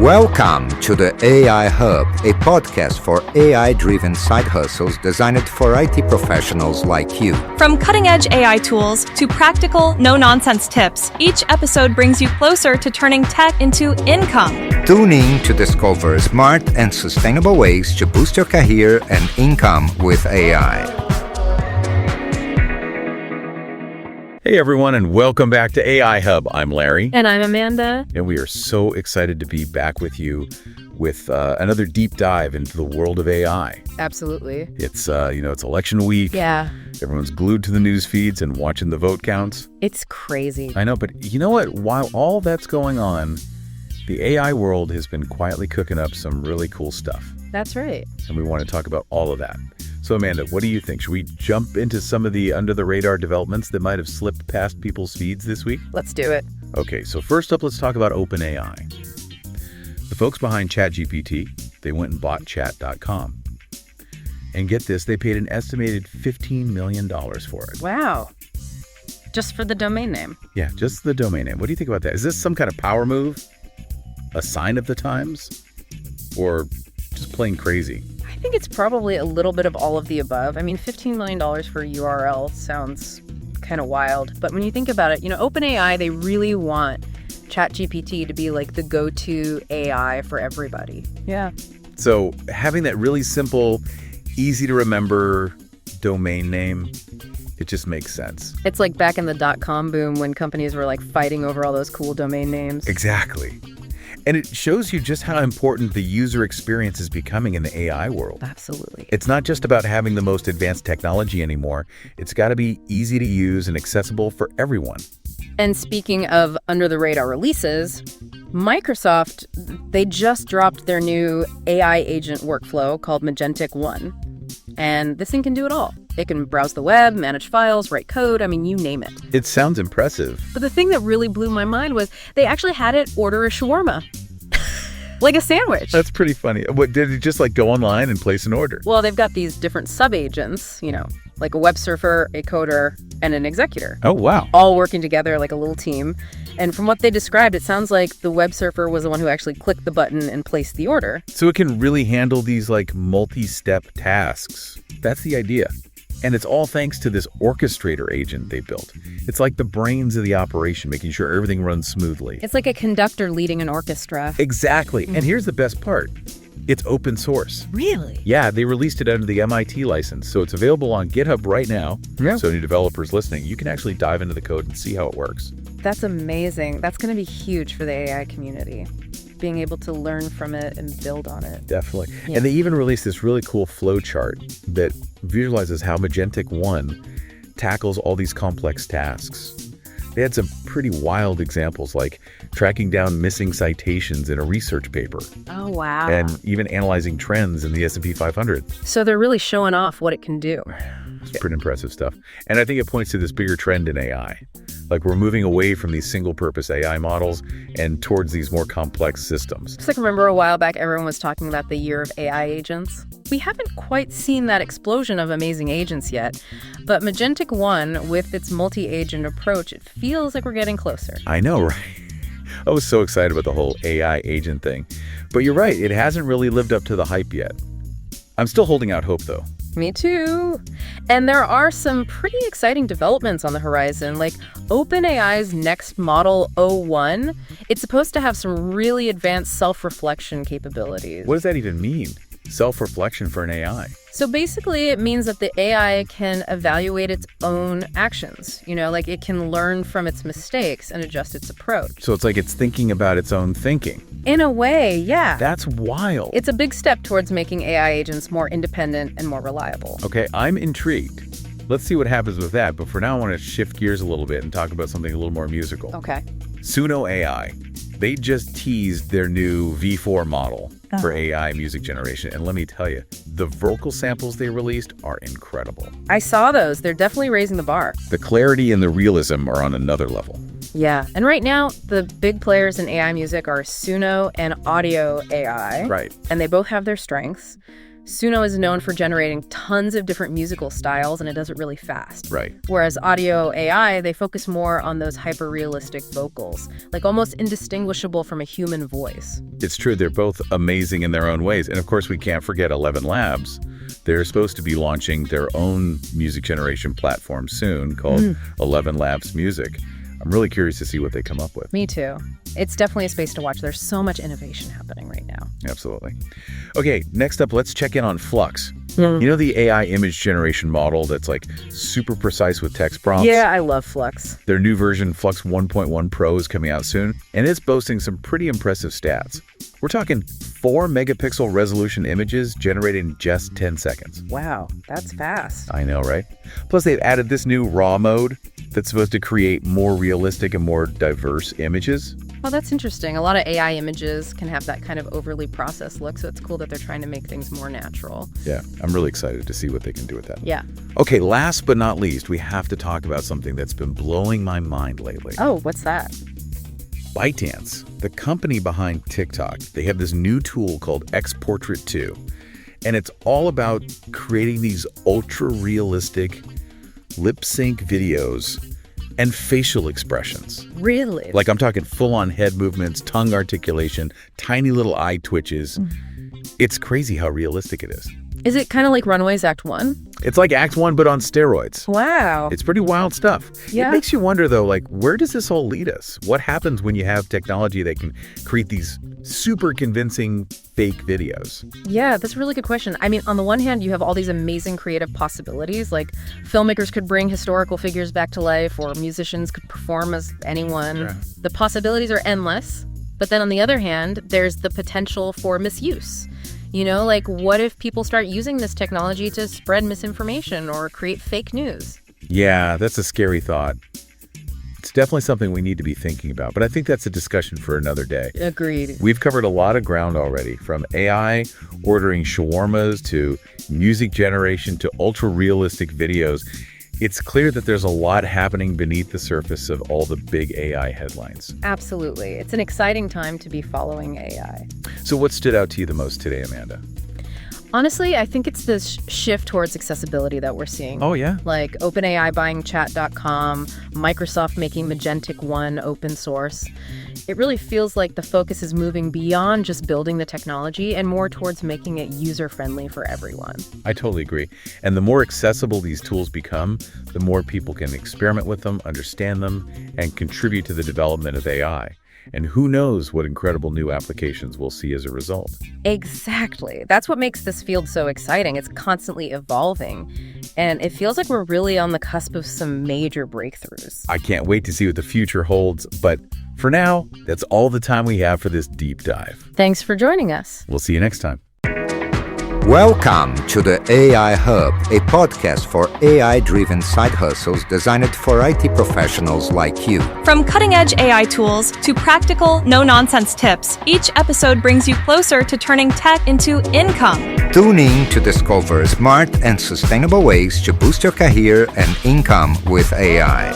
Welcome to the AI Hub, a podcast for AI-driven side hustles designed for IT professionals like you. From cutting-edge AI tools to practical, no-nonsense tips, each episode brings you closer to turning tech into income. Tune in to discover smart and sustainable ways to boost your career and income with AI. Hey everyone, and welcome back to AI Hub. I'm Larry. And I'm Amanda. And we are so excited to be back with you with another deep dive into the world of AI. Absolutely. It's, it's election week. Yeah. Everyone's glued to the news feeds and watching the vote counts. It's crazy. I know, but you know what? While all that's going on, the AI world has been quietly cooking up some really cool stuff. That's right. And we want to talk about all of that. So Amanda, what do you think? Should we jump into some of the under-the-radar developments that might have slipped past people's feeds this week? Let's do it. Okay, so first up, let's talk about OpenAI. The folks behind ChatGPT, they went and bought chat.com. And get this, they paid an estimated $15 million for it. Wow. Just for the domain name. Yeah, just the domain name. What do you think about that? Is this some kind of power move? A sign of the times? Or just plain crazy? I think it's probably a little bit of all of the above. I mean, $15 million for a URL sounds kind of wild. But when you think about it, OpenAI, they really want ChatGPT to be like the go-to AI for everybody. Yeah. So having that really simple, easy to remember domain name, it just makes sense. It's like back in the .com boom when companies were like fighting over all those cool domain names. Exactly. And it shows you just how important the user experience is becoming in the AI world. Absolutely. It's not just about having the most advanced technology anymore. It's got to be easy to use and accessible for everyone. And speaking of under-the-radar releases, Microsoft, they just dropped their new AI agent workflow called Magentik One. And this thing can do it all. It can browse the web, manage files, write code, you name it. It sounds impressive. But the thing that really blew my mind was they actually had it order a shawarma. Like a sandwich. That's pretty funny. What, did it just go online and place an order? Well, they've got these different sub-agents, like a web surfer, a coder, and an executor. Oh, wow. All working together like a little team. And from what they described, it sounds like the web surfer was the one who actually clicked the button and placed the order. So it can really handle these multi-step tasks. That's the idea. And it's all thanks to this orchestrator agent they built. It's like the brains of the operation, making sure everything runs smoothly. It's like a conductor leading an orchestra. Exactly. And here's the best part. It's open source. Really? Yeah, they released it under the MIT license, so it's available on GitHub right now. Yeah. So any developers listening, you can actually dive into the code and see how it works. That's amazing. That's going to be huge for the AI community, being able to learn from it and build on it. Definitely. Yeah. And they even released this really cool flow chart that visualizes how Magentik One tackles all these complex tasks. They had some pretty wild examples, like tracking down missing citations in a research paper. Oh, wow. And even analyzing trends in the S&P 500. So they're really showing off what it can do. It's pretty impressive stuff. And I think it points to this bigger trend in AI. We're moving away from these single-purpose AI models and towards these more complex systems. Just remember a while back, everyone was talking about the year of AI agents. We haven't quite seen that explosion of amazing agents yet, but Magentik One, with its multi-agent approach, it feels like we're getting closer. I know, right? I was so excited about the whole AI agent thing. But you're right, it hasn't really lived up to the hype yet. I'm still holding out hope, though. Me too. And there are some pretty exciting developments on the horizon, like OpenAI's next model O1. It's supposed to have some really advanced self-reflection capabilities. What does that even mean? Self-reflection for an AI? So basically, it means that the AI can evaluate its own actions. It can learn from its mistakes and adjust its approach. So it's like it's thinking about its own thinking. In a way, yeah. That's wild. It's a big step towards making AI agents more independent and more reliable. Okay, I'm intrigued. Let's see what happens with that. But for now, I want to shift gears a little bit and talk about something a little more musical. Okay. Suno AI. They just teased their new V4 model for AI music generation. And let me tell you, the vocal samples they released are incredible. I saw those. They're definitely raising the bar. The clarity and the realism are on another level. Yeah. And right now, the big players in AI music are Suno and Audio AI. Right. And they both have their strengths. Suno is known for generating tons of different musical styles, and it does it really fast. Right. Whereas Audio AI, they focus more on those hyper-realistic vocals, like almost indistinguishable from a human voice. It's true. They're both amazing in their own ways. And of course, we can't forget 11 Labs. They're supposed to be launching their own music generation platform soon called 11 Labs Music. I'm really curious to see what they come up with. Me too. It's definitely a space to watch. There's so much innovation happening right now. Absolutely. Okay, next up, let's check in on Flux. You know the AI image generation model that's like super precise with text prompts? Yeah, I love Flux. Their new version, Flux 1.1 Pro, is coming out soon, and it's boasting some pretty impressive stats. We're talking 4 megapixel resolution images generated in just 10 seconds. Wow, that's fast. I know, right? Plus, they've added this new RAW mode that's supposed to create more realistic and more diverse images. Well, that's interesting. A lot of AI images can have that kind of overly processed look, so it's cool that they're trying to make things more natural. Yeah, I'm really excited to see what they can do with that. Yeah. Okay, last but not least, we have to talk about something that's been blowing my mind lately. Oh, what's that? Bytance, the company behind TikTok, they have this new tool called X-Portrait 2, and it's all about creating these ultra-realistic lip-sync videos and facial expressions. Really? Like I'm talking full-on head movements, tongue articulation, tiny little eye twitches. It's crazy how realistic it is. Is it kind of like Runway's Act 1? It's like Act 1, but on steroids. Wow. It's pretty wild stuff. Yeah. It makes you wonder, though, like, where does this all lead us? What happens when you have technology that can create these super convincing fake videos? Yeah, that's a really good question. I mean, on the one hand, you have all these amazing creative possibilities, like filmmakers could bring historical figures back to life, or musicians could perform as anyone. Yeah. The possibilities are endless. But then on the other hand, there's the potential for misuse. You know, like what if people start using this technology to spread misinformation or create fake news? Yeah, that's a scary thought. It's definitely something we need to be thinking about, but I think that's a discussion for another day. Agreed. We've covered a lot of ground already, from AI ordering shawarmas to music generation to ultra-realistic videos. It's clear that there's a lot happening beneath the surface of all the big AI headlines. Absolutely. It's an exciting time to be following AI. So what stood out to you the most today, Amanda? Honestly, I think it's this shift towards accessibility that we're seeing. Oh, yeah? Like OpenAI buying chat.com, Microsoft making Magentik One open source. It really feels like the focus is moving beyond just building the technology and more towards making it user-friendly for everyone. I totally agree. And the more accessible these tools become, the more people can experiment with them, understand them, and contribute to the development of AI. And who knows what incredible new applications we'll see as a result. Exactly. That's what makes this field so exciting. It's constantly evolving. And it feels like we're really on the cusp of some major breakthroughs. I can't wait to see what the future holds. But for now, that's all the time we have for this deep dive. Thanks for joining us. We'll see you next time. Welcome to the AI Hub, a podcast for AI-driven side hustles designed for IT professionals like you. From cutting-edge AI tools to practical, no-nonsense tips, each episode brings you closer to turning tech into income. Tune in to discover smart and sustainable ways to boost your career and income with AI.